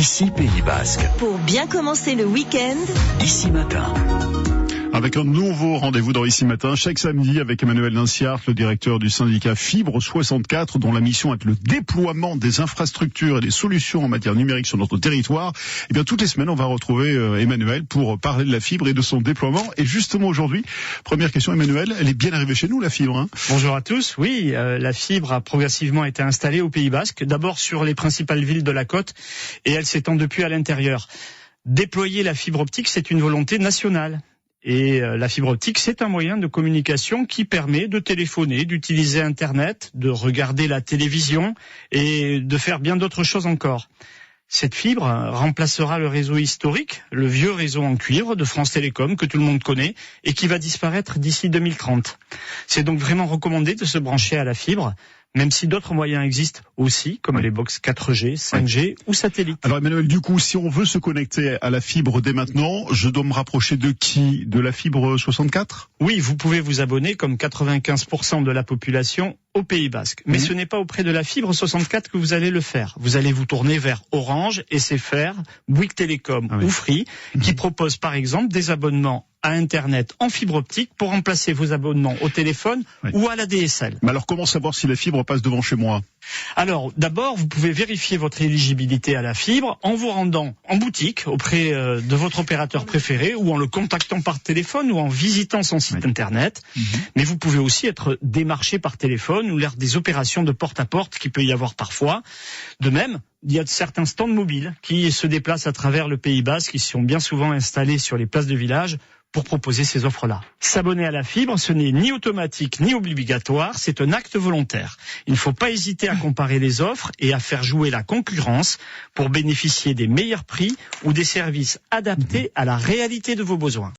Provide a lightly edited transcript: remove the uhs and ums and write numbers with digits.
Ici Pays Basque. Pour bien commencer le week-end, Ici Matin. Avec un nouveau rendez-vous dans Ici Matin, chaque samedi avec Emmanuel Linciart, le directeur du syndicat Fibre 64, dont la mission est le déploiement des infrastructures et des solutions en matière numérique sur notre territoire. Et bien, toutes les semaines, on va retrouver Emmanuel pour parler de la fibre et de son déploiement. Et justement aujourd'hui, première question, Emmanuel, elle est bien arrivée chez nous, la fibre, hein? Bonjour à tous. Oui, la fibre a progressivement été installée au Pays Basque, d'abord sur les principales villes de la côte, et elle s'étend depuis à l'intérieur. Déployer la fibre optique, c'est une volonté nationale. Et la fibre optique, c'est un moyen de communication qui permet de téléphoner, d'utiliser Internet, de regarder la télévision et de faire bien d'autres choses encore. Cette fibre remplacera le réseau historique, le vieux réseau en cuivre de France Télécom que tout le monde connaît et qui va disparaître d'ici 2030. C'est donc vraiment recommandé de se brancher à la fibre, même si d'autres moyens existent aussi, comme les box 4G, 5G ou satellites. Alors Emmanuel, du coup, si on veut se connecter à la fibre dès maintenant, je dois me rapprocher de qui? De la fibre 64? Oui, vous pouvez vous abonner comme 95% de la population au Pays Basque. Mais ce n'est pas auprès de la fibre 64 que vous allez le faire. Vous allez vous tourner vers Orange, SFR, Bouygues Télécom ou Free, qui proposent par exemple des abonnements à Internet en fibre optique pour remplacer vos abonnements au téléphone ou à la DSL. Mais alors comment savoir si la fibre passe devant chez moi? Alors d'abord, vous pouvez vérifier votre éligibilité à la fibre en vous rendant en boutique auprès de votre opérateur préféré ou en le contactant par téléphone ou en visitant son site Internet. Mais vous pouvez aussi être démarché par téléphone ou lors des opérations de porte-à-porte qu'il peut y avoir parfois. De même, il y a certains stands mobiles qui se déplacent à travers le Pays Basque, qui sont bien souvent installés sur les places de village pour proposer ces offres-là. S'abonner à la fibre, ce n'est ni automatique ni obligatoire, c'est un acte volontaire. Il ne faut pas hésiter à comparer les offres et à faire jouer la concurrence pour bénéficier des meilleurs prix ou des services adaptés à la réalité de vos besoins.